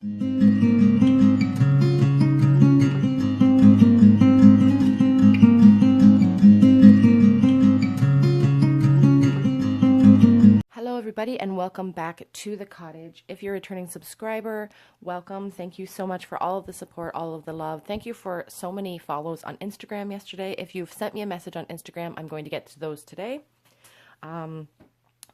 Hello everybody and welcome back to the cottage. If you're a returning subscriber, welcome. Thank you so much for all of the support, all of the love. Thank you for so many follows on Instagram yesterday. If you've sent me a message on Instagram, I'm going to get to those today.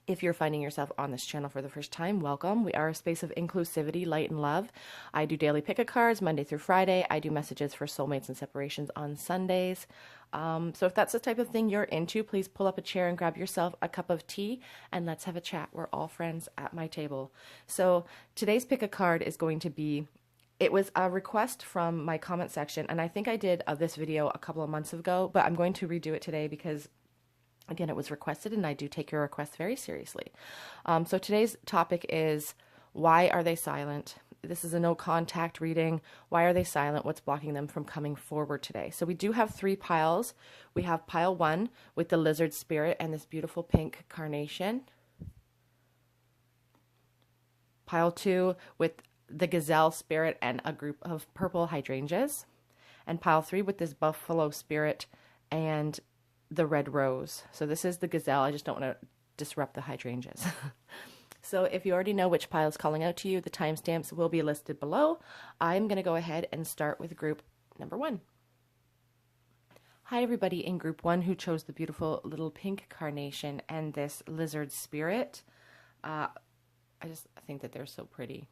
If you're finding yourself on this channel for the first time, welcome. We are a space of inclusivity, light, and love. I do daily pick-a cards Monday through Friday. I do messages for soulmates and separations on Sundays. So if that's the type of thing you're into, please pull up a chair and grab yourself a cup of tea and let's have a chat. We're all friends at my table. So today's pick-a-card is going to be, it was a request from my comment section, and I think I did this video a couple of months ago, but I'm going to redo it today because again, it was requested and I do take your requests very seriously. So today's topic is, why are they silent? This is a no contact reading. Why are they silent? What's blocking them from coming forward today? So we do have 3 piles. We have pile 1 with the lizard spirit and this beautiful pink carnation. Pile 2 with the gazelle spirit and a group of purple hydrangeas. And pile 3 with this buffalo spirit and the red rose. So this is the gazelle. I just don't want to disrupt the hydrangeas. So if you already know which pile is calling out to you, the timestamps will be listed below. I'm going to go ahead and start with group number 1. Hi everybody in group 1 who chose the beautiful little pink carnation and this lizard spirit. I think that they're so pretty.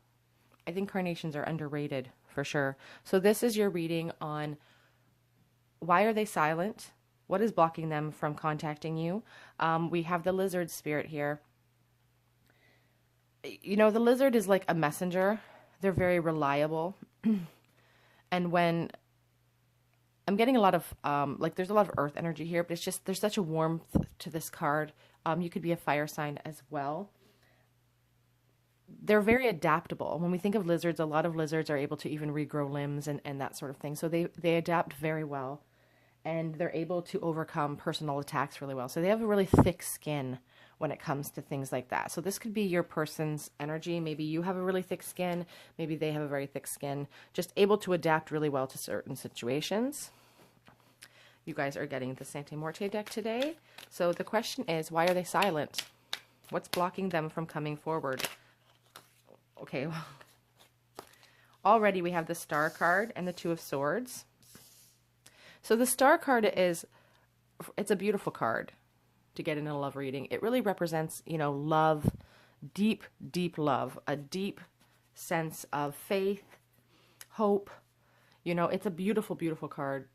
I think carnations are underrated for sure. So this is your reading on why are they silent? What is blocking them from contacting you? We have the lizard spirit here. You know, the lizard is like a messenger. They're very reliable. And when I'm getting a lot of, like there's a lot of earth energy here, but it's just, there's such a warmth to this card. You could be a fire sign as well. They're very adaptable. When we think of lizards, a lot of lizards are able to even regrow limbs and that sort of thing. So they adapt very well. And they're able to overcome personal attacks really well. So they have a really thick skin when it comes to things like that. So this could be your person's energy. Maybe you have a really thick skin. Maybe they have a very thick skin. Just able to adapt really well to certain situations. You guys are getting the Sante Muerte deck today. So the question is, why are they silent? What's blocking them from coming forward? Okay. Already we have the Star card and the 2 of Swords. So the Star card is, it's a beautiful card to get in a love reading. It really represents, you know, love, deep, deep love, a deep sense of faith, hope. You know, it's a beautiful, beautiful card.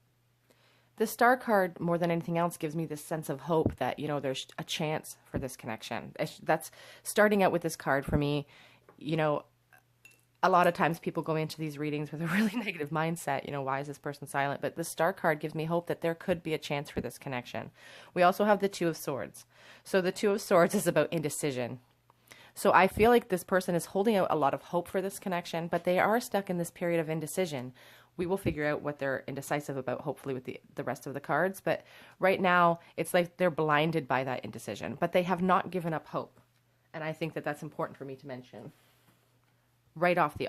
The Star card, more than anything else, gives me this sense of hope that, you know, there's a chance for this connection. That's starting out with this card for me. You know, a lot of times people go into these readings with a really negative mindset, you know, why is this person silent? But the Star card gives me hope that there could be a chance for this connection. We also have the 2 of Swords. So the 2 of Swords is about indecision. So I feel like this person is holding out a lot of hope for this connection, but they are stuck in this period of indecision. We will figure out what they're indecisive about, hopefully, with the rest of the cards. But right now, it's like they're blinded by that indecision, but they have not given up hope. And I think that that's important for me to mention. Right off the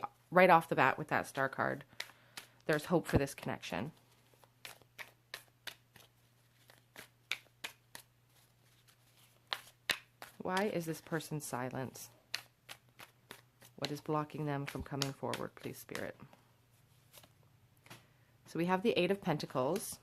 bat with that Star card, there's hope for this connection. Why is this person silent? What is blocking them from coming forward, please, Spirit? So we have the 8 of Pentacles.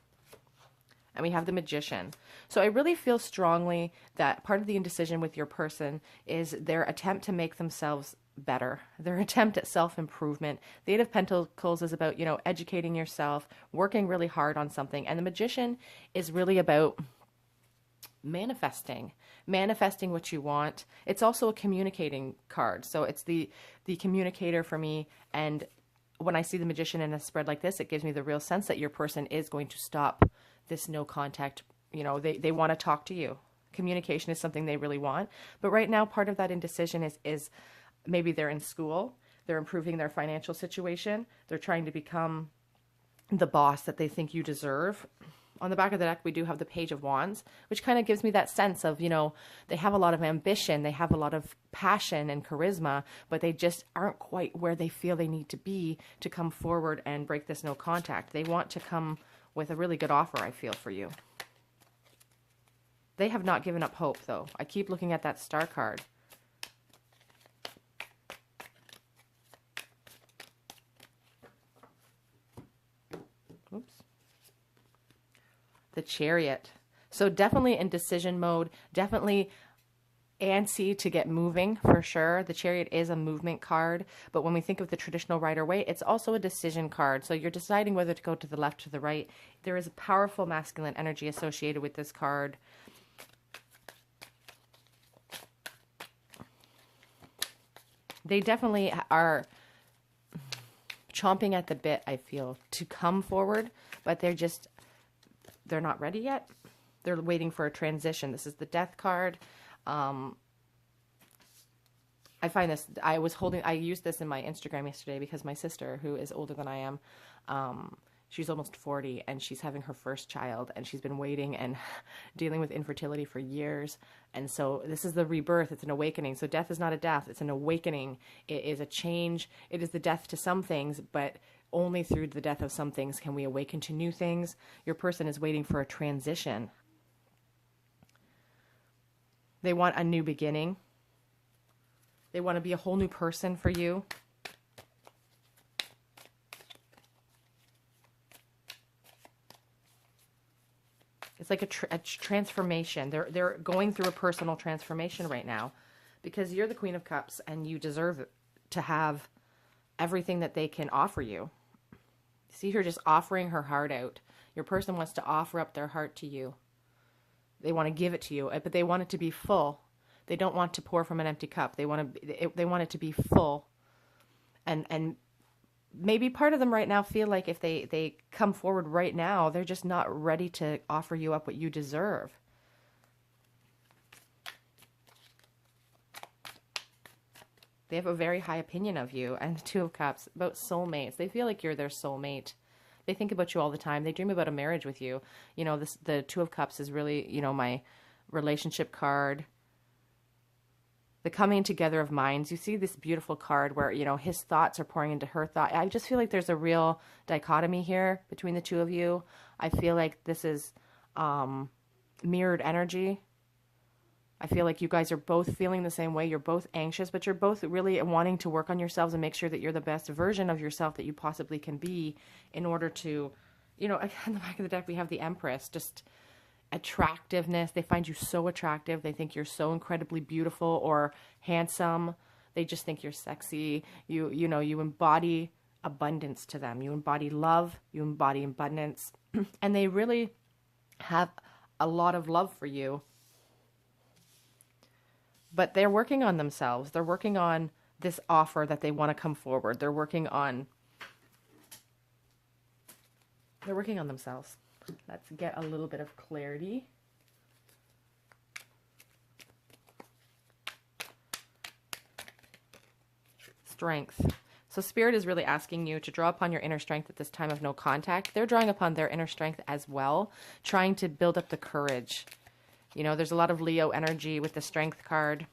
And we have the Magician. So I really feel strongly that part of the indecision with your person is their attempt to make themselves better, their attempt at self-improvement. The 8 of Pentacles is about, you know, educating yourself, working really hard on something. And the Magician is really about manifesting what you want. It's also a communicating card. So it's the communicator for me. And when I see the Magician in a spread like this, it gives me the real sense that your person is going to stop this no contact. You know, they want to talk to you. Communication is something they really want. But right now, part of that indecision is maybe they're in school, they're improving their financial situation, they're trying to become the boss that they think you deserve. On the back of the deck, we do have the Page of Wands, which kind of gives me that sense of, you know, they have a lot of ambition, they have a lot of passion and charisma, but they just aren't quite where they feel they need to be to come forward and break this no contact. They want to come with a really good offer, I feel, for you. They have not given up hope, though. I keep looking at that Star card. Oops. The Chariot. So definitely in decision mode, definitely antsy to get moving for sure. The Chariot is a movement card, but when we think of the traditional Rider-Waite, it's also a decision card. So you're deciding whether to go to the left or the right. There is a powerful masculine energy associated with this card. They definitely are chomping at the bit, I feel, to come forward, but they're not ready yet. They're waiting for a transition. This is the Death card. I find this, I used this in my Instagram yesterday because my sister, who is older than I am, she's almost 40 and she's having her first child, and she's been waiting and dealing with infertility for years. And so this is the rebirth. It's an awakening. So death is not a death. It's an awakening. It is a change. It is the death to some things, but only through the death of some things can we awaken to new things. Your person is waiting for a transition. They want a new beginning. They want to be a whole new person for you. It's like a transformation. They're going through a personal transformation right now because you're the Queen of Cups and you deserve to have everything that they can offer you. See her just offering her heart out. Your person wants to offer up their heart to you. They want to give it to you, but they want it to be full. They don't want to pour from an empty cup. They want it to be full. And maybe part of them right now feel like if they come forward right now, they're just not ready to offer you up what you deserve. They have a very high opinion of you. And the Two of Cups, about soulmates. They feel like you're their soulmate. They think about you all the time. They dream about a marriage with you. You know, the Two of Cups is really, you know, my relationship card. The coming together of minds. You see this beautiful card where, you know, his thoughts are pouring into her thought. I just feel like there's a real dichotomy here between the two of you. I feel like this is mirrored energy. I feel like you guys are both feeling the same way. You're both anxious, but you're both really wanting to work on yourselves and make sure that you're the best version of yourself that you possibly can be in order to, you know, on the back of the deck, we have the Empress, just attractiveness. They find you so attractive. They think you're so incredibly beautiful or handsome. They just think you're sexy. You know, you embody abundance to them. You embody love. You embody abundance. And they really have a lot of love for you. But they're working on themselves. They're working on this offer that they want to come forward. They're working on themselves. Let's get a little bit of clarity. Strength. So Spirit is really asking you to draw upon your inner strength at this time of no contact. They're drawing upon their inner strength as well, trying to build up the courage. You know, there's a lot of Leo energy with the Strength card.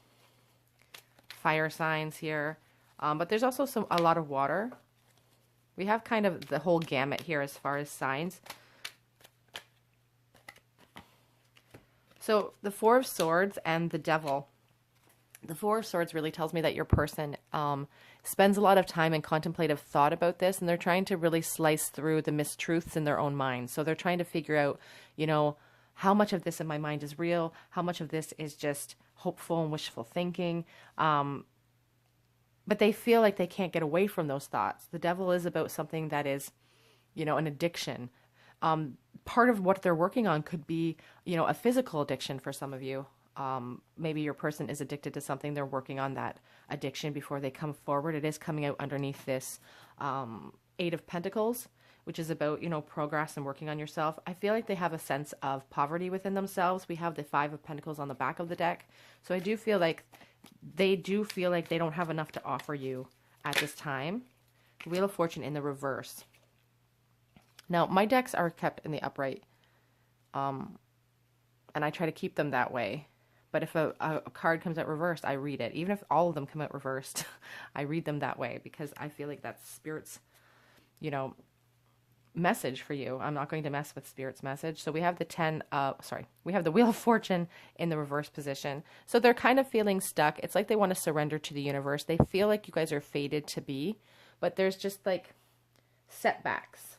Fire signs here. But there's also a lot of water. We have kind of the whole gamut here as far as signs. So the Four of Swords and the Devil. The Four of Swords really tells me that your person spends a lot of time in contemplative thought about this, and they're trying to really slice through the mistruths in their own minds. So they're trying to figure out, you know, how much of this in my mind is real? How much of this is just hopeful and wishful thinking? But they feel like they can't get away from those thoughts. The Devil is about something that is, you know, an addiction. Part of what they're working on could be, you know, a physical addiction for some of you. Maybe your person is addicted to something. They're working on that addiction before they come forward. It is coming out underneath this Eight of Pentacles, which is about, you know, progress and working on yourself. I feel like they have a sense of poverty within themselves. We have the Five of Pentacles on the back of the deck. So I do feel like they don't have enough to offer you at this time. Wheel of Fortune in the reverse. Now, my decks are kept in the upright And I try to keep them that way. But if a card comes out reversed, I read it. Even if all of them come out reversed, I read them that way because I feel like that's Spirit's, you know, message for you. I'm not going to mess with Spirit's message. So we have we have the Wheel of Fortune in the reverse position. So they're kind of feeling stuck. It's like they want to surrender to the universe. They feel like you guys are fated to be, but there's just like setbacks.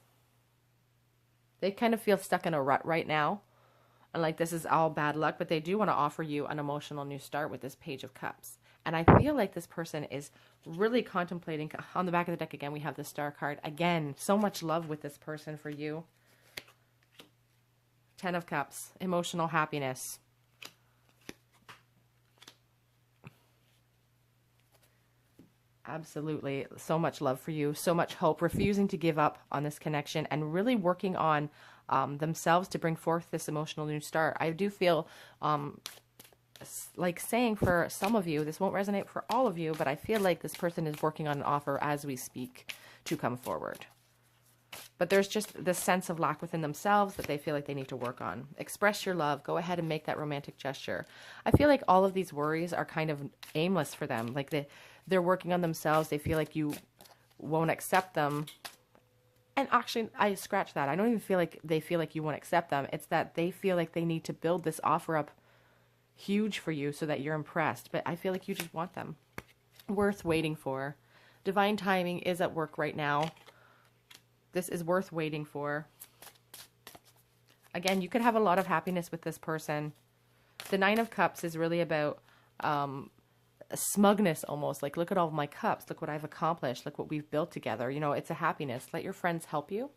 They kind of feel stuck in a rut right now. And like this is all bad luck, but they do want to offer you an emotional new start with this Page of Cups. And I feel like this person is really contemplating. On the back of the deck again, we have the Star card. Again, so much love with this person for you. 10 of Cups, emotional happiness. Absolutely. So much love for you. So much hope. Refusing to give up on this connection and really working on themselves to bring forth this emotional new start. I do feel like saying for some of you, this won't resonate for all of you, but I feel like this person is working on an offer as we speak to come forward. But there's just this sense of lack within themselves that they feel like they need to work on. Express your love. Go ahead and make that romantic gesture. I feel like all of these worries are kind of aimless for them. Like they're working on themselves. They feel like you won't accept them. And actually, I scratch that. I don't even feel like they feel like you won't accept them. It's that they feel like they need to build this offer up huge for you so that you're impressed. But I feel like you just want them. Worth waiting for. Divine timing is at work right now. This is worth waiting for. Again, you could have a lot of happiness with this person. The Nine of Cups is really about a smugness almost. Like, look at all of my cups. Look what I've accomplished. Look what we've built together. You know, it's a happiness. Let your friends help you.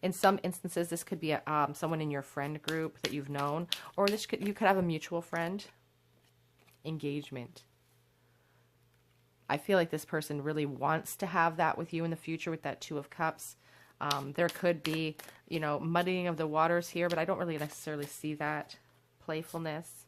In some instances, this could be someone in your friend group that you've known. Or you could have a mutual friend. Engagement. I feel like this person really wants to have that with you in the future with that Two of Cups. There could be, you know, muddying of the waters here, but I don't really necessarily see that. Playfulness.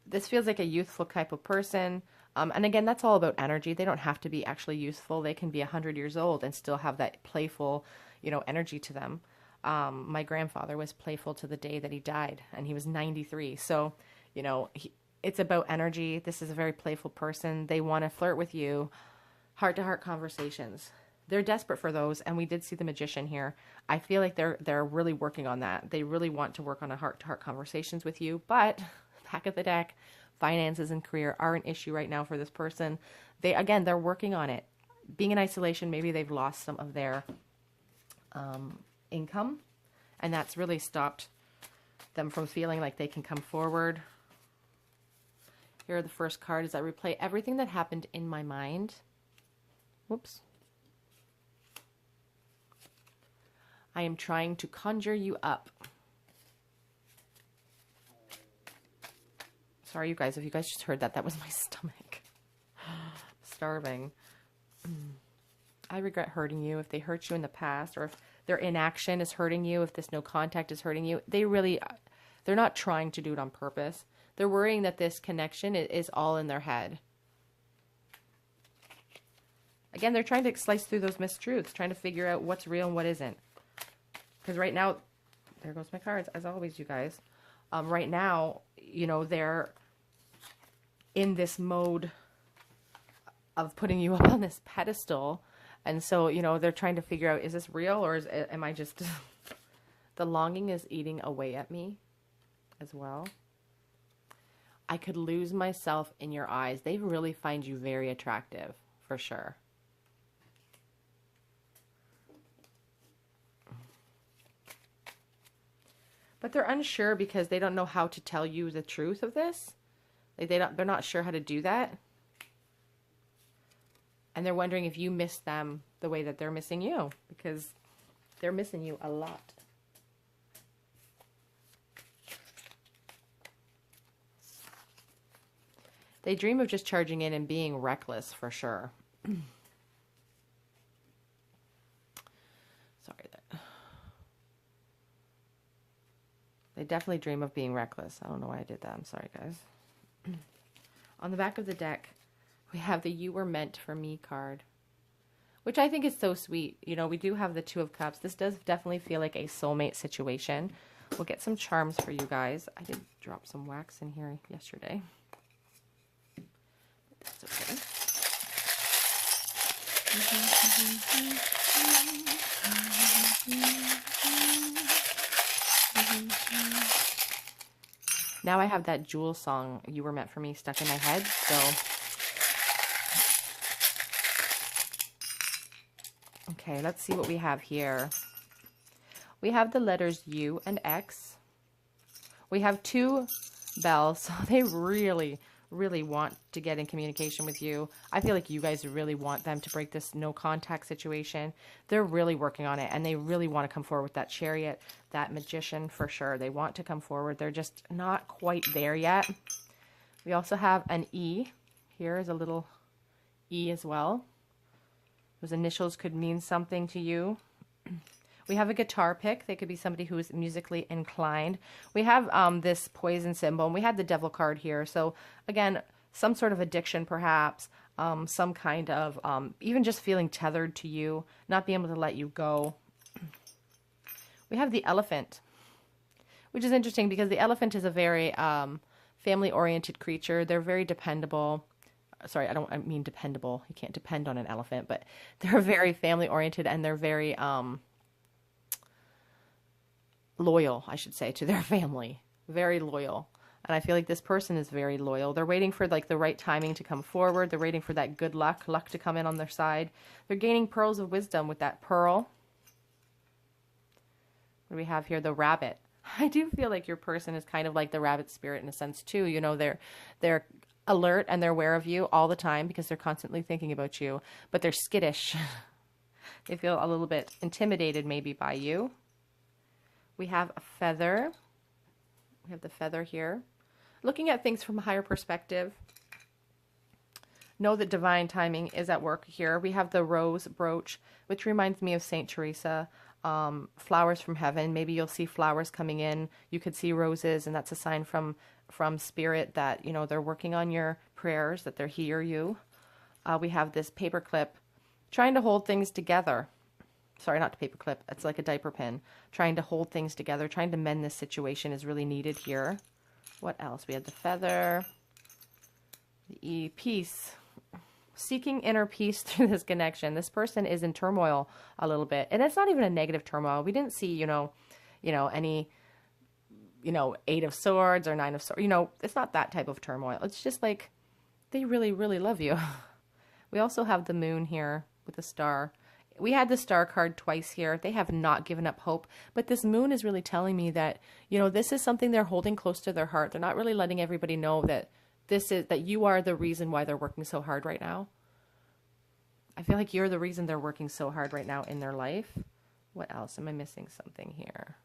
This feels like a youthful type of person. And again, that's all about energy. They don't have to be actually youthful. They can be 100 years old and still have that playful, you know, energy to them. My grandfather was playful to the day that he died, and he was 93. So, you know, it's about energy. This is a very playful person. They want to flirt with you. Heart-to-heart conversations. They're desperate for those, and we did see the Magician here. I feel like they're really working on that. They really want to work on a heart-to-heart conversations with you, but back of the deck, finances and career are an issue right now for this person. They're working on it. Being in isolation, maybe they've lost some of their income, and that's really stopped them from feeling like they can come forward. Here are the first card as I replay everything that happened in my mind. Whoops. I am trying to conjure you up. Sorry, you guys, if you guys just heard that, that was my stomach. Starving. I regret hurting you if they hurt you in the past, or if their inaction is hurting you, if this no contact is hurting you. They're not trying to do it on purpose. They're worrying that this connection is all in their head. Again, they're trying to slice through those mistruths, trying to figure out what's real and what isn't. Because right now, there goes my cards, as always, you guys. Right now, you know, they're in this mode of putting you up on this pedestal. And so, you know, they're trying to figure out, is this real or am I just... The longing is eating away at me as well. I could lose myself in your eyes. They really find you very attractive, for sure. But they're unsure because they don't know how to tell you the truth of this. Like they're not sure how to do that. And they're wondering if you miss them the way that they're missing you, because they're missing you a lot. They dream of just charging in and being reckless, for sure. Sorry. They definitely dream of being reckless. I don't know why I did that. I'm sorry, guys. On the back of the deck, we have the You Were Meant for Me card. which I think is so sweet. You know, we do have the Two of Cups. This does definitely feel like a soulmate situation. We'll get some charms for you guys. I did drop some wax in here yesterday. But that's okay. Now I have that Jewel song, You Were Meant for Me, stuck in my head, so... Okay, let's see what we have here. We have the letters U and X. We have two bells, so they really, really want to get in communication with you. I feel like you guys really want them to break this no contact situation. They're really working on it, and they really want to come forward with that Chariot, that Magician for sure. They want to come forward. They're just not quite there yet. We also have an E. Here is a little E as well. Those initials could mean something to you. We have a guitar pick. They could be somebody who is musically inclined. We have this poison symbol, and we had the devil card here. So again, some sort of addiction perhaps, some kind of, even just feeling tethered to you, not being able to let you go. We have the elephant, which is interesting because the elephant is a very family-oriented creature. They're very dependable. Sorry, I mean dependable. You can't depend on an elephant, but they're very family-oriented, and they're very loyal, I should say, to their family. Very loyal. And I feel like this person is very loyal. They're waiting for like the right timing to come forward. They're waiting for that good luck to come in on their side. They're gaining pearls of wisdom with that pearl. What do we have here? The rabbit. I do feel like your person is kind of like the rabbit spirit in a sense too. You know, they're alert and they're aware of you all the time because they're constantly thinking about you, but they're skittish. They feel a little bit intimidated maybe by you. We have a feather. We have the feather here. Looking at things from a higher perspective. Know that divine timing is at work here. We have the rose brooch, which reminds me of Saint Teresa. Flowers from heaven. Maybe you'll see flowers coming in. You could see roses, and that's a sign from spirit that, you know, they're working on your prayers, that they're hear you. We have this paper clip trying to hold things together. Sorry, not paper clip. It's like a diaper pin. Trying to hold things together, trying to mend this situation is really needed here. What else? We have the feather, the E, peace. Seeking inner peace through this connection. This person is in turmoil a little bit, and it's not even a negative turmoil. We didn't see, any, Eight of Swords or Nine of Swords. It's not that type of turmoil. It's just like they really, really love you. We also have the moon here with the star. We had the star card twice here. They have not given up hope, but this moon is really telling me that, this is something they're holding close to their heart. They're not really letting everybody know that that you are the reason why they're working so hard right now. I feel like you're the reason they're working so hard right now in their life. What else? Am I missing something here?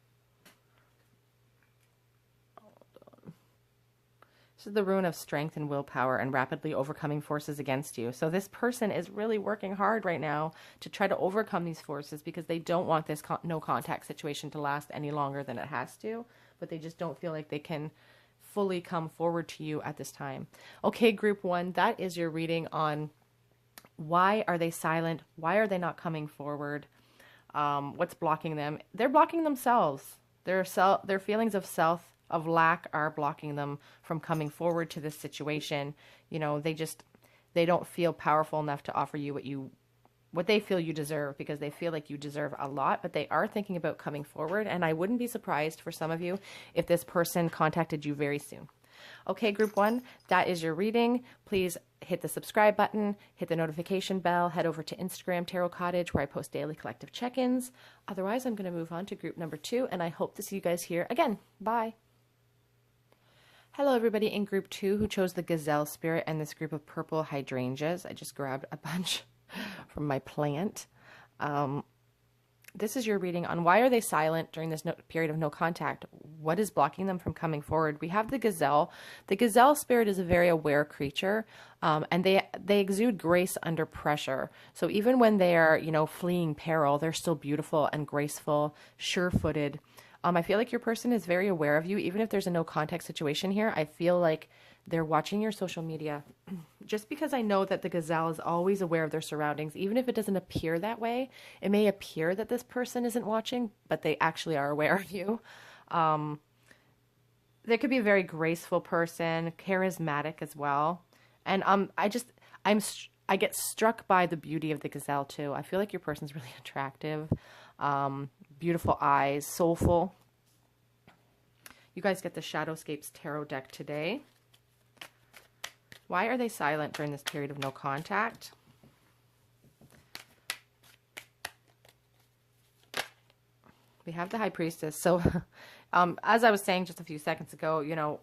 This is the rune of strength and willpower and rapidly overcoming forces against you. So this person is really working hard right now to try to overcome these forces because they don't want this no contact situation to last any longer than it has to, but they just don't feel like they can fully come forward to you at this time. Okay, group one, that is your reading on why are they silent? Why are they not coming forward? What's blocking them? They're blocking themselves. Their feelings of lack are blocking them from coming forward to this situation. They don't feel powerful enough to offer you what they feel you deserve, because they feel like you deserve a lot, but they are thinking about coming forward. And I wouldn't be surprised for some of you if this person contacted you very soon. Okay, group one, that is your reading. Please hit the subscribe button, hit the notification bell, head over to Instagram Tarot Cottage, where I post daily collective check-ins. Otherwise, I'm going to move on to group number 2, and I hope to see you guys here again. Bye. Hello, everybody in group 2 who chose the Gazelle Spirit and this group of purple hydrangeas. I just grabbed a bunch from my plant. This is your reading on why are they silent during this period of no contact? What is blocking them from coming forward? We have the gazelle. The gazelle spirit is a very aware creature, and they exude grace under pressure. So even when they are, fleeing peril, they're still beautiful and graceful, sure-footed. I feel like your person is very aware of you, even if there's a no contact situation here. I feel like they're watching your social media just because I know that the gazelle is always aware of their surroundings, even if it doesn't appear that way, it may appear that this person isn't watching, but they actually are aware of you. There could be a very graceful person, charismatic as well. And I get struck by the beauty of the gazelle too. I feel like your person's really attractive, beautiful eyes, soulful. You guys get the Shadowscapes Tarot deck today. Why are they silent during this period of no contact? We have the High Priestess. So as I was saying just a few seconds ago, you know,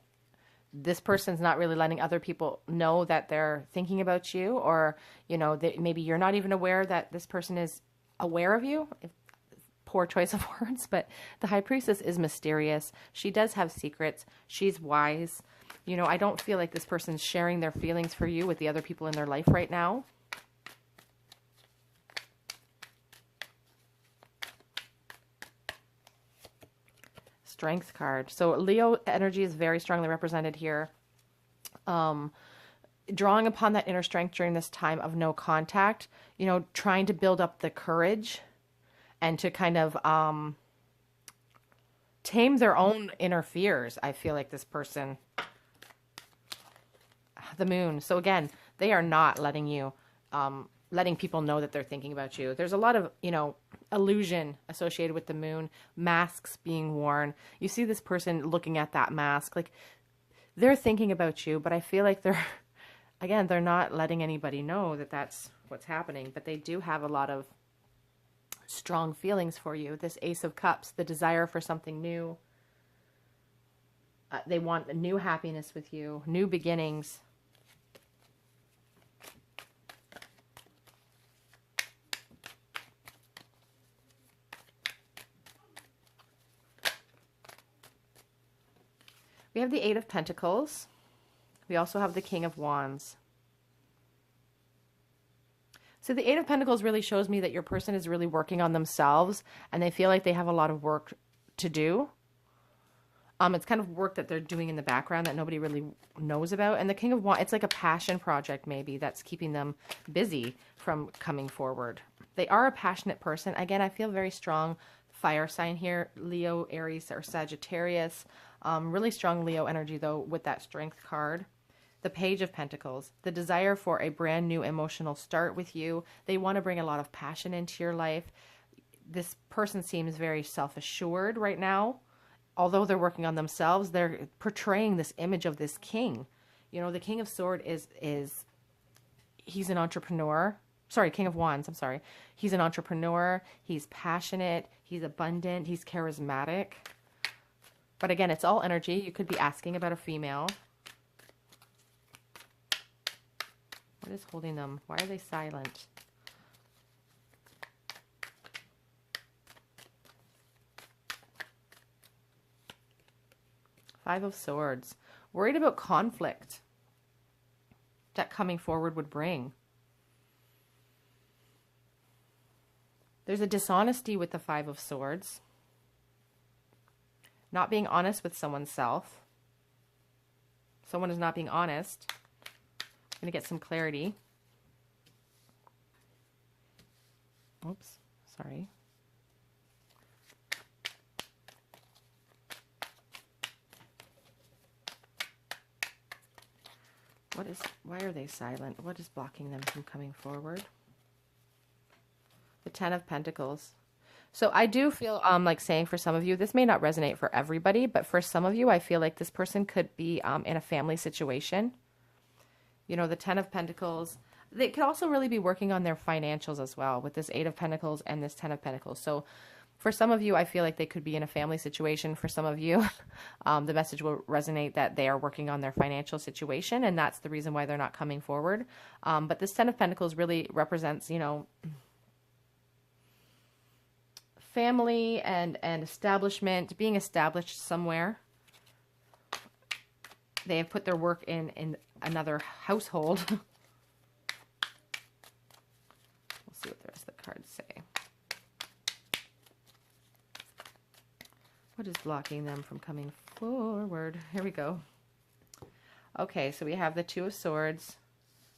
this person's not really letting other people know that they're thinking about you, or, you know, that maybe you're not even aware that this person is aware of you. Poor choice of words, but the High Priestess is mysterious. She does have secrets. She's wise. You know, I don't feel like this person's sharing their feelings for you with the other people in their life right now. Strength card. So Leo energy is very strongly represented here. Drawing upon that inner strength during this time of no contact, you know, trying to build up the courage and to kind of tame their own inner fears. I feel like this person, the moon. So again, they are not letting you, letting people know that they're thinking about you. There's a lot of, you know, illusion associated with the moon, masks being worn. You see this person looking at that mask, like they're thinking about you, but I feel like they're, again, they're not letting anybody know that that's what's happening, but they do have a lot of strong feelings for you. This Ace of Cups, the desire for something new. They want a new happiness with you, new beginnings. We have the Eight of Pentacles. We also have the King of Wands. So the Eight of Pentacles really shows me that your person is really working on themselves and they feel like they have a lot of work to do. It's kind of work that they're doing in the background that nobody really knows about. And the King of Wands, it's like a passion project maybe that's keeping them busy from coming forward. They are a passionate person. Again, I feel very strong fire sign here, Leo, Aries, or Sagittarius. Really strong Leo energy though with that Strength card. The Page of Pentacles, the desire for a brand new emotional start with you. They want to bring a lot of passion into your life. This person seems very self-assured right now. Although they're working on themselves, they're portraying this image of this king. You know, the King of Swords he's an entrepreneur. Sorry, King of Wands, I'm sorry. He's an entrepreneur. He's passionate. He's abundant. He's charismatic. But again, it's all energy. You could be asking about a female. What is holding them? Why are they silent? Five of Swords. Worried about conflict that coming forward would bring. There's a dishonesty with the Five of Swords. Not being honest with someone's self. Someone is not being honest. I'm going to get some clarity. Oops, sorry. Why are they silent? What is blocking them from coming forward? The Ten of Pentacles. So I do feel like saying for some of you, this may not resonate for everybody, but for some of you, I feel like this person could be in a family situation. You know, the Ten of Pentacles, they could also really be working on their financials as well with this Eight of Pentacles and this Ten of Pentacles. So for some of you, I feel like they could be in a family situation. For some of you, the message will resonate that they are working on their financial situation, and that's the reason why they're not coming forward. But this Ten of Pentacles really represents, you know, family and establishment, being established somewhere. They have put their work in another household. We'll see what the rest of the cards say. What is blocking them from coming forward? Here we go. Okay, so we have the Two of Swords,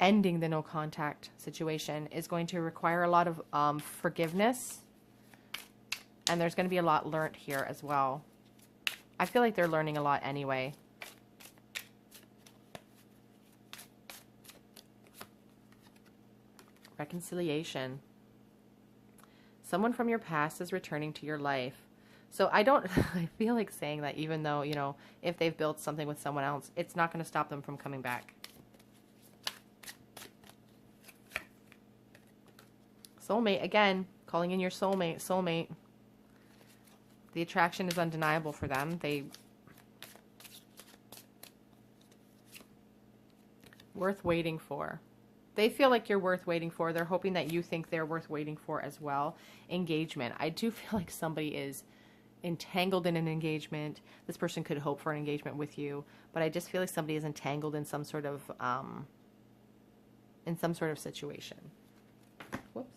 ending the no contact situation is going to require a lot of forgiveness. And there's going to be a lot learned here as well. I feel like they're learning a lot anyway. Reconciliation. Someone from your past is returning to your life. So I feel like saying that even though, you know, if they've built something with someone else, it's not going to stop them from coming back. Soulmate, again, calling in your soulmate. The attraction is undeniable for them. Worth waiting for. They feel like you're worth waiting for. They're hoping that you think they're worth waiting for as well. Engagement. I do feel like somebody is entangled in an engagement. This person could hope for an engagement with you, but I just feel like somebody is entangled in some sort of situation. Whoops.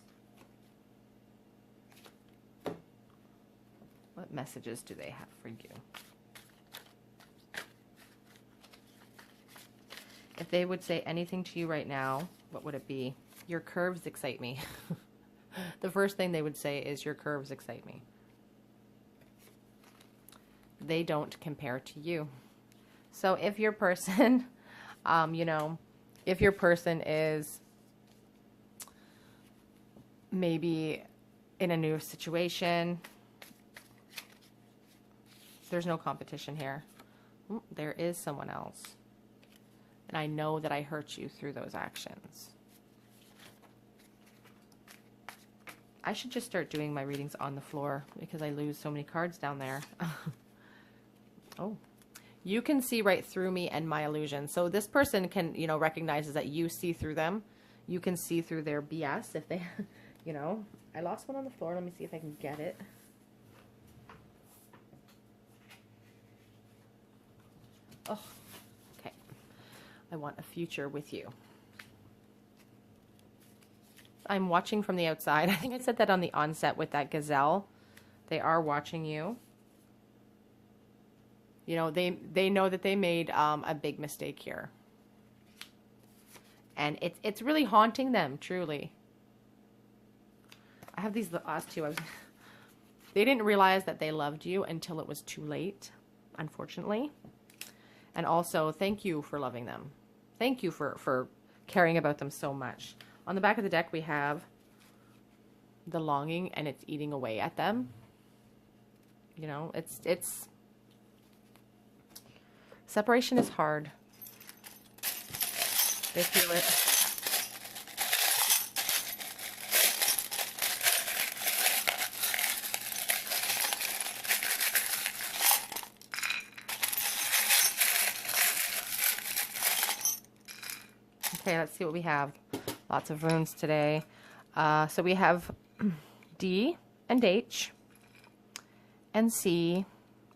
What messages do they have for you? If they would say anything to you right now, what would it be? Your curves excite me. The first thing they would say is your curves excite me. They don't compare to you. So if your person, you know, if your person is maybe in a new situation, there's no competition here. Ooh, there is someone else. And I know that I hurt you through those actions. I should just start doing my readings on the floor because I lose so many cards down there. Oh, you can see right through me and my illusion. So this person can, you know, recognizes that you see through them. You can see through their BS if they, you know. I lost one on the floor. Let me see if I can get it. Oh, okay. I want a future with you. I'm watching from the outside. I think I said that on the onset with that gazelle. They are watching you. You know, they know that they made a big mistake here. And it's really haunting them, truly. I have these last two. They didn't realize that they loved you until it was too late, unfortunately. And also, thank you for loving them. Thank you for caring about them so much. On the back of the deck, we have the longing, and it's eating away at them. You know, it's separation is hard. They feel it. Okay, let's see what we have. Lots of runes today. So we have D and H and C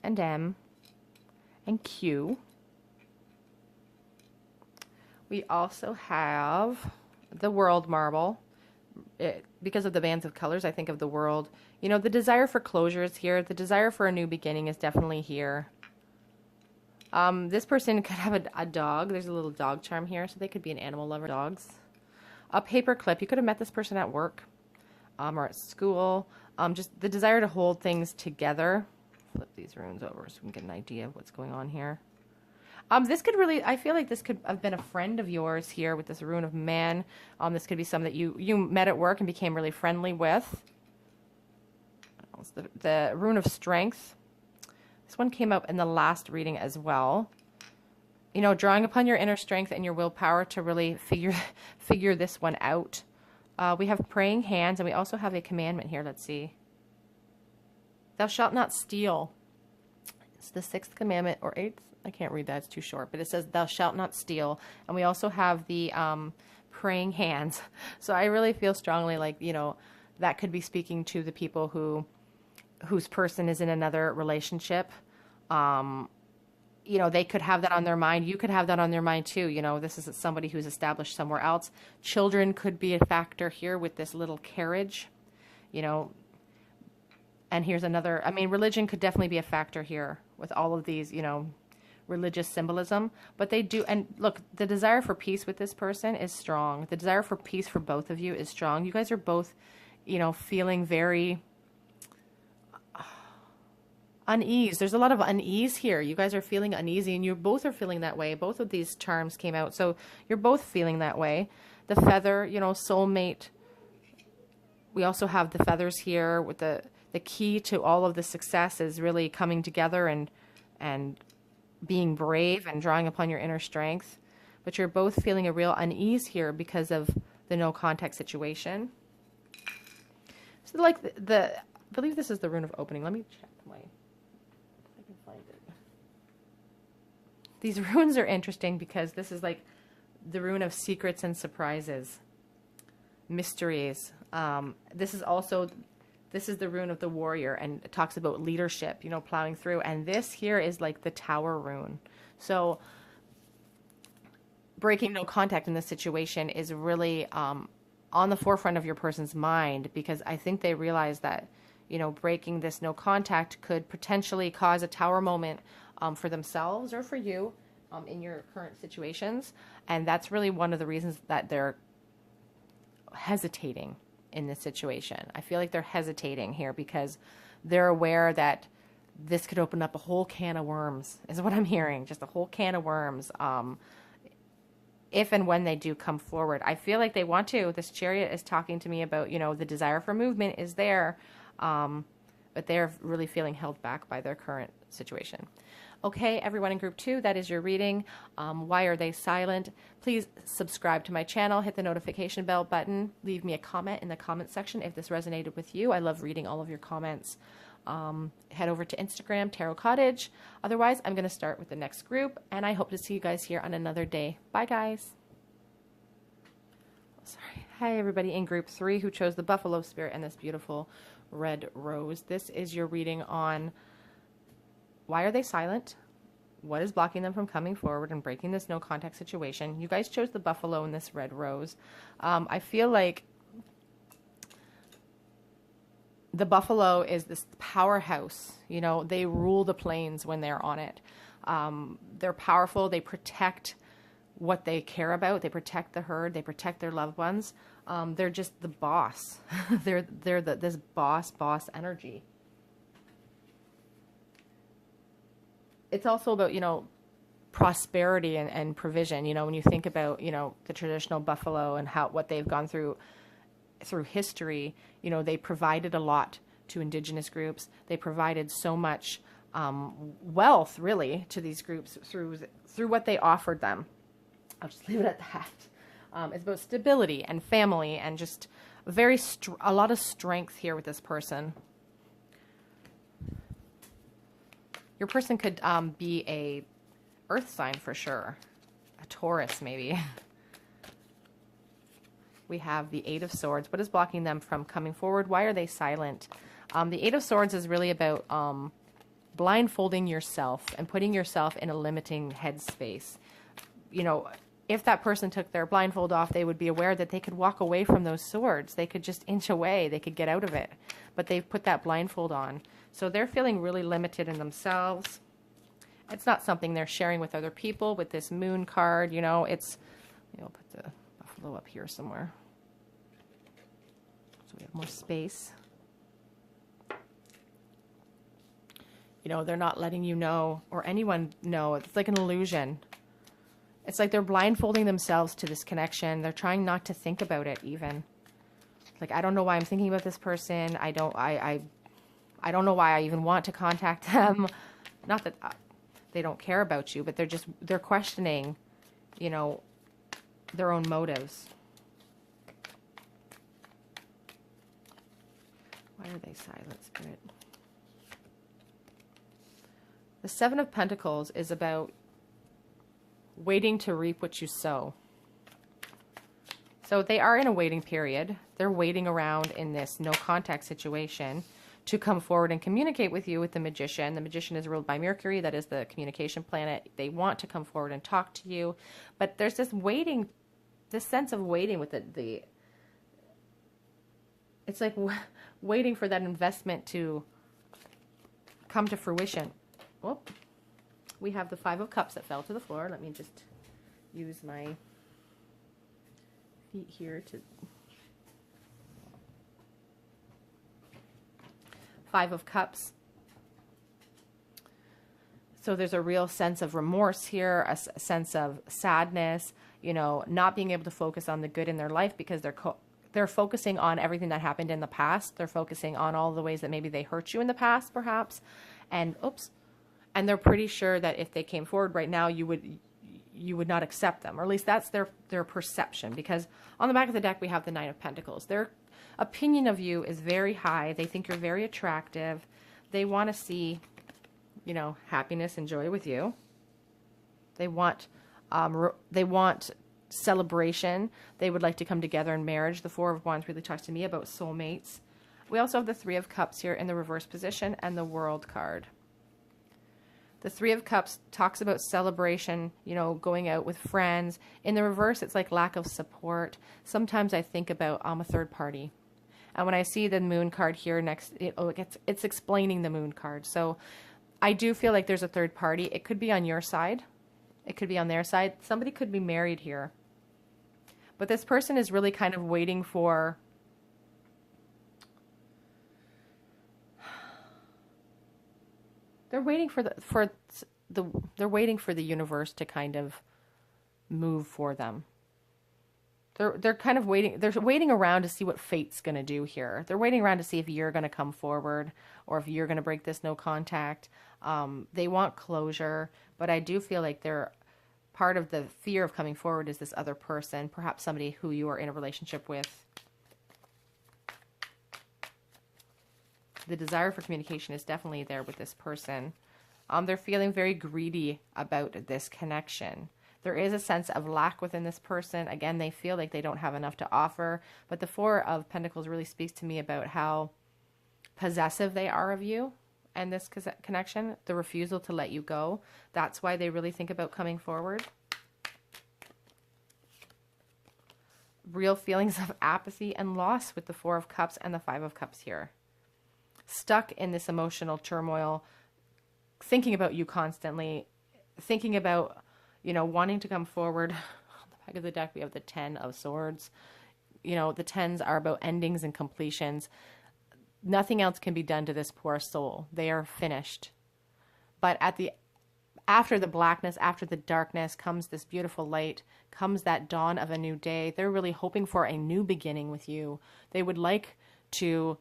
and M and Q. We also have the World Marble. Because of the bands of colors, I think of the world. You know, the desire for closure is here. The desire for a new beginning is definitely here. This person could have a dog. There's a little dog charm here, so they could be an animal lover. Dogs. A paper clip. You could have met this person at work or at school. Just the desire to hold things together. Flip these runes over so we can get an idea of what's going on here. This could really, I feel like this could have been a friend of yours here with this rune of man. This could be someone that you met at work and became really friendly with. The rune of strength. This one came up in the last reading as well. You know, drawing upon your inner strength and your willpower to really figure this one out. We have praying hands, and we also have a commandment here. Let's see. Thou shalt not steal. It's the 6th commandment, or 8th. I can't read that. It's too short. But it says, thou shalt not steal. And we also have the praying hands. So I really feel strongly like, you know, that could be speaking to the people whose person is in another relationship. You know, they could have that on their mind. You could have that on their mind too. You know, this is somebody who's established somewhere else. Children could be a factor here with this little carriage, you know. And here's another, I mean, religion could definitely be a factor here with all of these, you know, religious symbolism, but they do. And look, the desire for peace with this person is strong. The desire for peace for both of you is strong. You guys are both, you know, feeling very unease. There's a lot of unease here. You guys are feeling uneasy, and you both are feeling that way. Both of these charms came out, so you're both feeling that way. The feather, you know, soulmate. We also have the feathers here with the key to all of the success is really coming together and being brave and drawing upon your inner strength. But you're both feeling a real unease here because of the no contact situation. So like I believe this is the rune of opening. Let me check my, if I can find it. These runes are interesting because this is like the rune of secrets and surprises, mysteries. This is the rune of the warrior, and it talks about leadership, you know, plowing through. And this here is like the tower rune. So breaking no contact in this situation is really on the forefront of your person's mind, because I think they realize that, you know, breaking this no contact could potentially cause a tower moment for themselves or for you in your current situations. And that's really one of the reasons that they're hesitating in this situation. I feel like they're hesitating here because they're aware that this could open up a whole can of worms, is what I'm hearing. Just a whole can of worms. If and when they do come forward, I feel like they want to. This Chariot is talking to me about, you know, the desire for movement is there, but they're really feeling held back by their current situation. Okay, everyone in group 2, that is your reading. Why are they silent? Please subscribe to my channel, hit the notification bell button, leave me a comment in the comment section if this resonated with you. I love reading all of your comments. Head over to Instagram, Tarot Cottage. Otherwise, I'm going to start with the next group, and I hope to see you guys here on another day. Bye, guys. Sorry. Hi, everybody in group 3 who chose the Buffalo Spirit and this beautiful red rose. This is your reading on why are they silent? What is blocking them from coming forward and breaking this no contact situation? You guys chose the buffalo and this red rose. I feel like the buffalo is this powerhouse. You know, they rule the plains when they're on it. They're powerful. They protect what they care about. They protect the herd. They protect their loved ones. They're just the boss. they're this boss energy. It's also about, you know, prosperity and provision. You know, when you think about, you know, the traditional buffalo and what they've gone through history, you know, they provided a lot to indigenous groups. They provided so much wealth, really, to these groups through what they offered them. I'll just leave it at that. It's about stability and family and just a lot of strength here with this person. Your person could be a earth sign for sure. A Taurus, maybe. We have the Eight of Swords. What is blocking them from coming forward? Why are they silent? The Eight of Swords is really about blindfolding yourself and putting yourself in a limiting headspace. You know, if that person took their blindfold off, they would be aware that they could walk away from those swords. They could just inch away. They could get out of it. But they've put that blindfold on. So they're feeling really limited in themselves. It's not something they're sharing with other people with this moon card. You know, it's, you know, put the buffalo up here somewhere so we have more space. You know, they're not letting you know or anyone know. It's like an illusion. It's like they're blindfolding themselves to this connection. They're trying not to think about it even. Like, I don't know why I'm thinking about this person. I don't know why I even want to contact them. Not that they don't care about you, but they're questioning, you know, their own motives. Why are they silent, Spirit? The Seven of Pentacles is about waiting to reap what you sow. So they are in a waiting period. They're waiting around in this no contact situation to come forward and communicate with you with the Magician. The Magician is ruled by Mercury. That is the communication planet. They want to come forward and talk to you. But there's this waiting, this sense of waiting with it's like waiting for that investment to come to fruition. Whoop. We have the Five of Cups that fell to the floor. Let me just use my feet here to... Five of Cups. So there's a real sense of remorse here, a sense of sadness, you know, not being able to focus on the good in their life because they're focusing on everything that happened in the past. They're focusing on all the ways that maybe they hurt you in the past, perhaps. And oops. And they're pretty sure that if they came forward right now, you would not accept them, or at least that's their perception, because on the back of the deck we have the Nine of Pentacles. Their opinion of you is very high. They think you're very attractive. They want to see, you know, happiness and joy with you. They want celebration. They would like to come together in marriage. The Four of Wands really talks to me about soulmates. We also have the Three of Cups here in the reverse position and the World card. The Three of Cups talks about celebration, you know, going out with friends. In the reverse, it's like lack of support. Sometimes I think about a third party. And when I see the Moon card here next, it's explaining the Moon card. So I do feel like there's a third party. It could be on your side. It could be on their side. Somebody could be married here. But this person is really kind of waiting for... They're waiting for the universe to kind of move for them. They're kind of waiting. They're waiting around to see what fate's going to do here. They're waiting around to see if you're going to come forward or if you're going to break this no contact. They want closure, but I do feel like they're part of the fear of coming forward is this other person, perhaps somebody who you are in a relationship with. The desire for communication is definitely there with this person. They're feeling very greedy about this connection. There is a sense of lack within this person. Again, they feel like they don't have enough to offer. But the Four of Pentacles really speaks to me about how possessive they are of you and this connection, the refusal to let you go. That's why they really think about coming forward. Real feelings of apathy and loss with the Four of Cups and the Five of Cups here. Stuck in this emotional turmoil, thinking about you constantly, thinking about, you know, wanting to come forward. On the back of the deck, we have the Ten of Swords. You know, the tens are about endings and completions. Nothing else can be done to this poor soul. They are finished. But after the blackness, after the darkness, comes this beautiful light, comes that dawn of a new day. They're really hoping for a new beginning with you. They would like to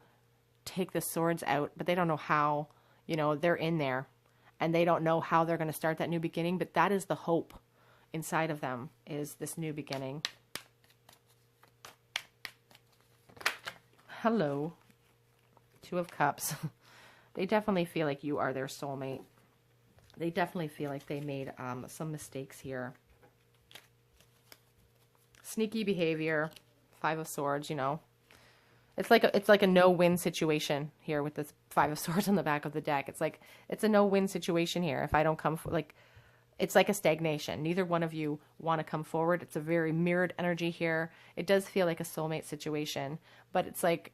take the swords out, but they don't know how. You know, they're in there and they don't know how they're going to start that new beginning, but that is the hope inside of them, is this new beginning. Hello. Two of Cups. They definitely feel like you are their soulmate. They definitely feel like they made some mistakes here. Sneaky behavior. Five of Swords, you know. It's like a no-win situation here with this Five of Swords on the back of the deck. It's a no-win situation here. If I don't come, it's like a stagnation. Neither one of you want to come forward. It's a very mirrored energy here. It does feel like a soulmate situation, but it's like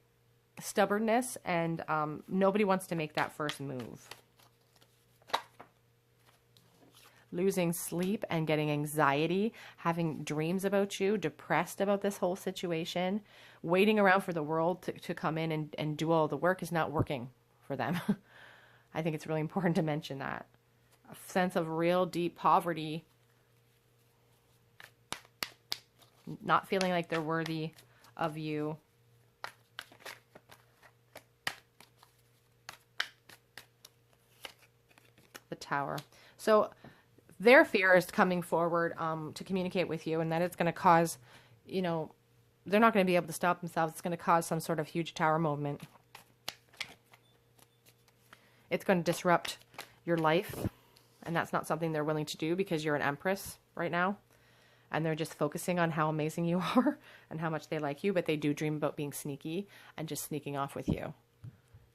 stubbornness, and nobody wants to make that first move. Losing sleep and getting anxiety, having dreams about you, depressed about this whole situation, waiting around for the world to come in and do all the work is not working for them. I think it's really important to mention that. A sense of real deep poverty, not feeling like they're worthy of you. The Tower. So their fear is coming forward to communicate with you, and that it's going to cause, you know, they're not going to be able to stop themselves. It's going to cause some sort of huge tower movement. It's going to disrupt your life, and that's not something they're willing to do because you're an Empress right now, and they're just focusing on how amazing you are and how much they like you, but they do dream about being sneaky and just sneaking off with you.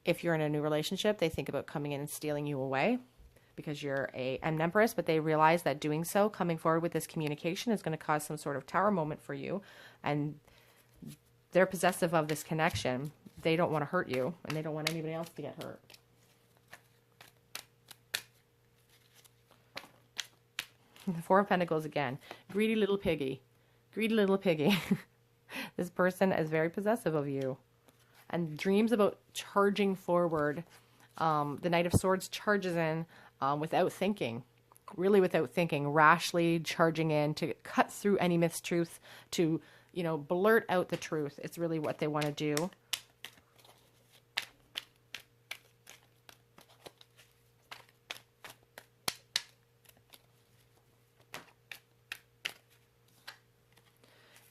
If you're in a new relationship, they think about coming in and stealing you away, because you're an Empress, but they realize that doing so, coming forward with this communication, is going to cause some sort of tower moment for you. And they're possessive of this connection. They don't want to hurt you, and they don't want anybody else to get hurt. Four of Pentacles again. Greedy little piggy. Greedy little piggy. This person is very possessive of you and dreams about charging forward. The Knight of Swords charges in without thinking. Really without thinking. Rashly charging in to cut through any mistruth, to, you know, blurt out the truth. It's really what they want to do.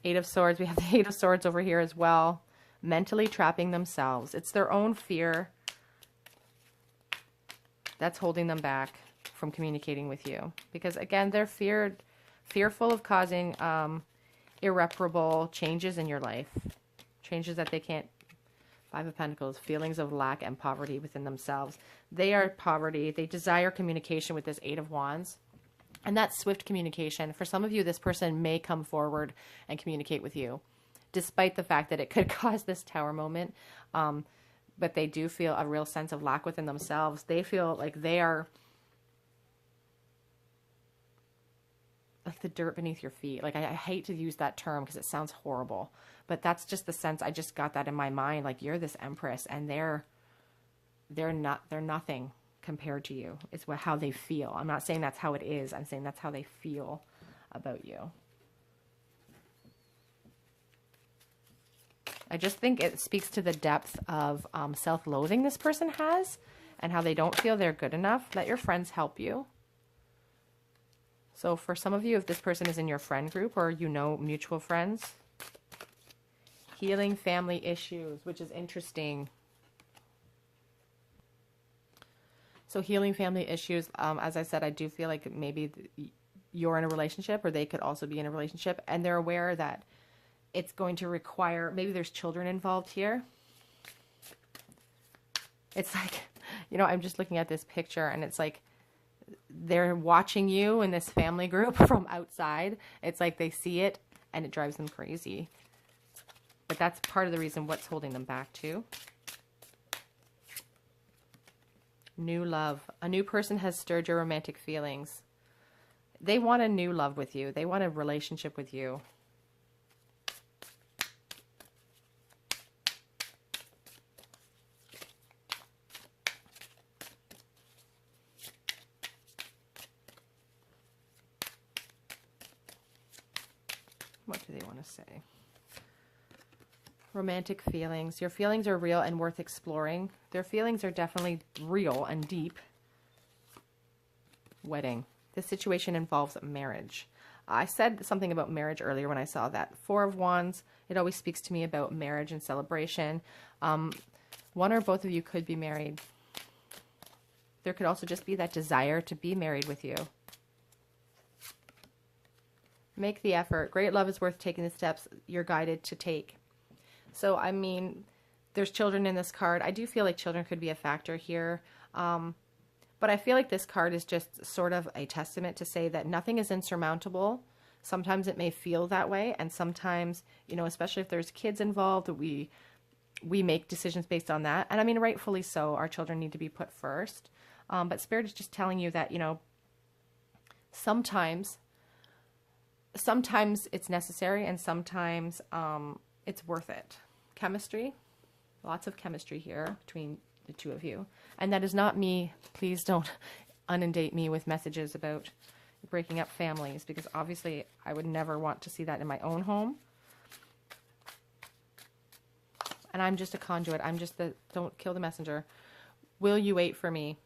Eight of Swords. We have the Eight of Swords over here as well. Mentally trapping themselves. It's their own fear that's holding them back from communicating with you. Because again, they're fearful of causing irreparable changes in your life. Changes that they can't. Five of Pentacles. Feelings of lack and poverty within themselves. They are poverty. They desire communication with this Eight of Wands. And that's swift communication. For some of you, this person may come forward and communicate with you, despite the fact that it could cause this Tower moment. But they do feel a real sense of lack within themselves. They feel like they are like the dirt beneath your feet. Like, I hate to use that term because it sounds horrible, but that's just the sense. I just got that in my mind. Like, you're this Empress and they're nothing compared to you. It's how they feel. I'm not saying that's how it is. I'm saying that's how they feel about you. I just think it speaks to the depth of self-loathing this person has and how they don't feel they're good enough. Let your friends help you. So for some of you, if this person is in your friend group or you know mutual friends, healing family issues, which is interesting. So healing family issues, as I said, I do feel like maybe you're in a relationship or they could also be in a relationship and they're aware that it's going to require, maybe there's children involved here. It's like, you know, I'm just looking at this picture and it's like they're watching you in this family group from outside. It's like they see it and it drives them crazy. But that's part of the reason what's holding them back too. New love. A new person has stirred your romantic feelings. They want a new love with you. They want a relationship with you. What do they want to say? Romantic feelings. Your feelings are real and worth exploring. Their feelings are definitely real and deep. Wedding. This situation involves marriage. I said something about marriage earlier when I saw that. Four of Wands. It always speaks to me about marriage and celebration. One or both of you could be married. There could also just be that desire to be married with you. Make the effort. Great love is worth taking the steps you're guided to take. So, I mean, there's children in this card. I do feel like children could be a factor here. But I feel like this card is just sort of a testament to say that nothing is insurmountable. Sometimes it may feel that way. And sometimes, you know, especially if there's kids involved, we make decisions based on that. And I mean, rightfully so. Our children need to be put first. But Spirit is just telling you that, you know, sometimes it's necessary and sometimes it's worth it. Chemistry, lots of chemistry here between the two of you. And that is not me. Please don't inundate me with messages about breaking up families, because obviously I would never want to see that in my own home. And I'm just a conduit. I'm just don't kill the messenger. Will you wait for me?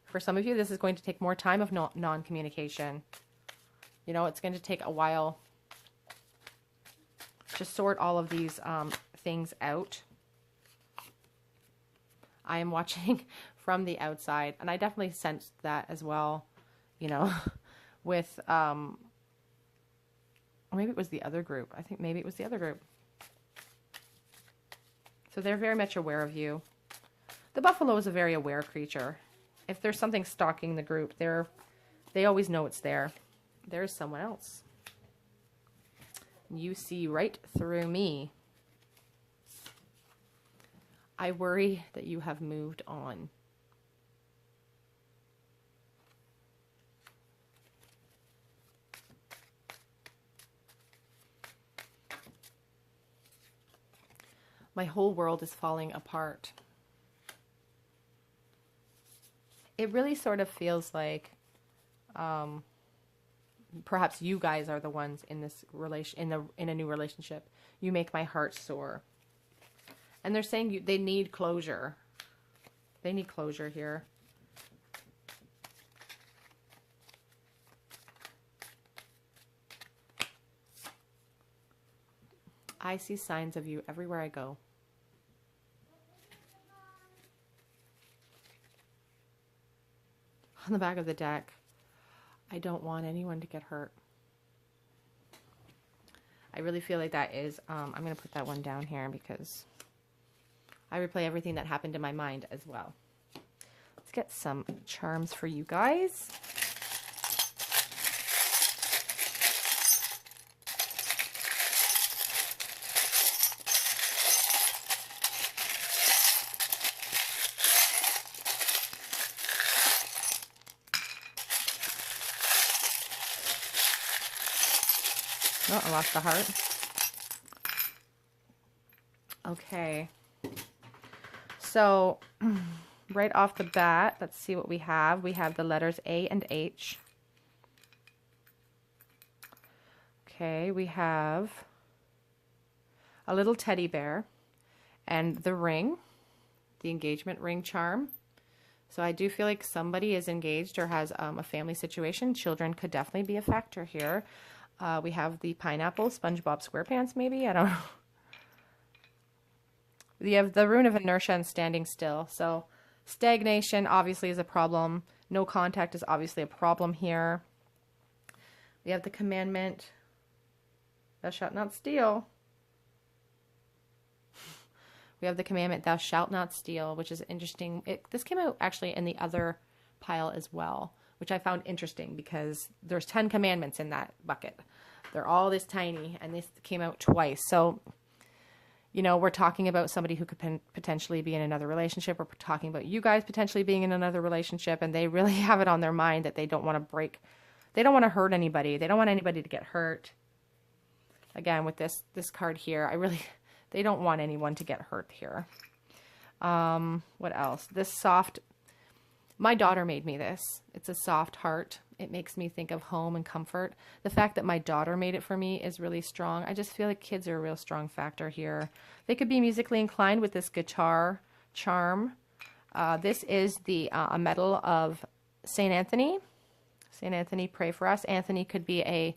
For some of you, this is going to take more time of non-communication. You know, it's going to take a while to sort all of these things out. I am watching from the outside, and I definitely sensed that as well, you know, with, or maybe it was the other group. I think maybe it was the other group. So they're very much aware of you. The buffalo is a very aware creature. If there's something stalking the group, they always know it's there. There's someone else. You see right through me. I worry that you have moved on. My whole world is falling apart. It really sort of feels like perhaps you guys are the ones in this in a new relationship. You make my heart sore. And they're saying they need closure. They need closure here. I see signs of you everywhere I go. On the back of the deck, I don't want anyone to get hurt. I really feel like that is, I'm going to put that one down here because I replay everything that happened in my mind as well. Let's get some charms for you guys. Oh, I lost the heart. Okay. So, right off the bat, let's see what we have. We have the letters A and H. Okay, we have a little teddy bear and the ring, the engagement ring charm. So I do feel like somebody is engaged or has a family situation. Children could definitely be a factor here. We have the pineapple, SpongeBob SquarePants maybe, I don't know. We have the rune of inertia and standing still. So stagnation obviously is a problem. No contact is obviously a problem here. We have the commandment, thou shalt not steal. We have the commandment, thou shalt not steal, which is interesting. This came out actually in the other pile as well, which I found interesting because there's 10 commandments in that bucket. They're all this tiny, and this came out twice. So, you know, we're talking about somebody who could potentially be in another relationship. We're talking about you guys potentially being in another relationship, and they really have it on their mind that they don't want to break. They don't want to hurt anybody. They don't want anybody to get hurt. Again, with this card here, they don't want anyone to get hurt here. What else? This soft, my daughter made me this. It's a soft heart. It makes me think of home and comfort. The fact that my daughter made it for me is really strong. I just feel like kids are a real strong factor here. They could be musically inclined with this guitar charm. This is a medal of Saint Anthony. Saint Anthony, pray for us. Anthony could be a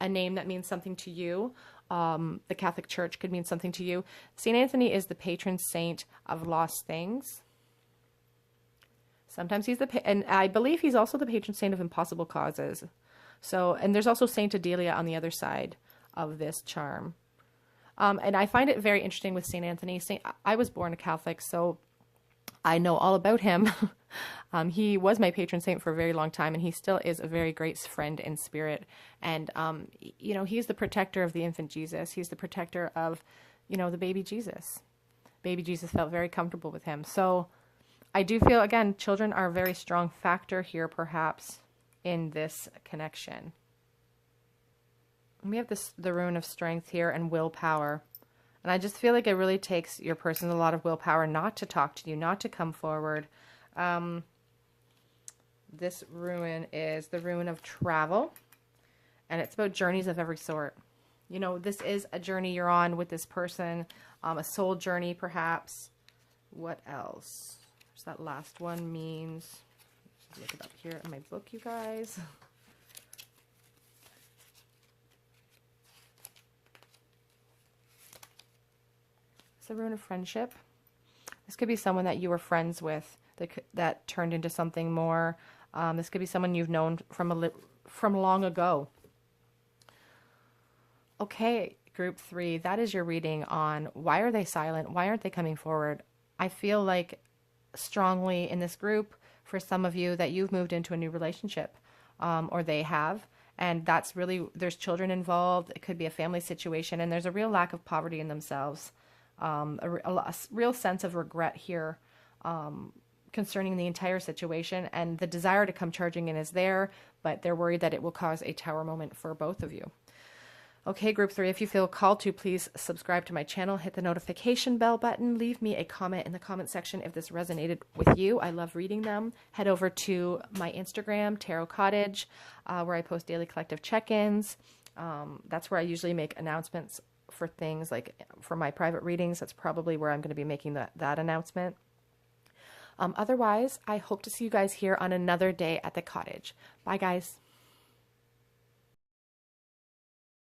name that means something to you. The Catholic Church could mean something to you. Saint Anthony is the patron saint of lost things. Sometimes he's and I believe he's also the patron saint of impossible causes. So, and there's also Saint Adelia on the other side of this charm. And I find it very interesting with Saint Anthony. I was born a Catholic, so I know all about him. He was my patron saint for a very long time, and he still is a very great friend in spirit. And, you know, he's the protector of the infant Jesus. He's the protector of, you know, the baby Jesus. Baby Jesus felt very comfortable with him. So I do feel, again, children are a very strong factor here, perhaps, in this connection. And we have the rune of strength here and willpower. And I just feel like it really takes your person a lot of willpower not to talk to you, not to come forward. This rune is the rune of travel. And it's about journeys of every sort. You know, this is a journey you're on with this person. A soul journey, perhaps. What else? That last one means, look it up here in my book, you guys. It's a rune of friendship. This could be someone that you were friends with that turned into something more. This could be someone you've known from long ago. Okay, group 3, that is your reading on why are they silent? Why aren't they coming forward? I feel like strongly in this group for some of you that you've moved into a new relationship, or they have, and that's really, there's children involved. It could be a family situation, and there's a real lack of poverty in themselves, a real sense of regret here concerning the entire situation, and the desire to come charging in is there, but they're worried that it will cause a tower moment for both of you. Okay, group 3, if you feel called to, please subscribe to my channel, hit the notification bell button, leave me a comment in the comment section if this resonated with you. I love reading them. Head over to my Instagram, Tarot Cottage, where I post daily collective check-ins. That's where I usually make announcements for things like for my private readings. That's probably where I'm going to be making that announcement. Otherwise, I hope to see you guys here on another day at the cottage. Bye, guys.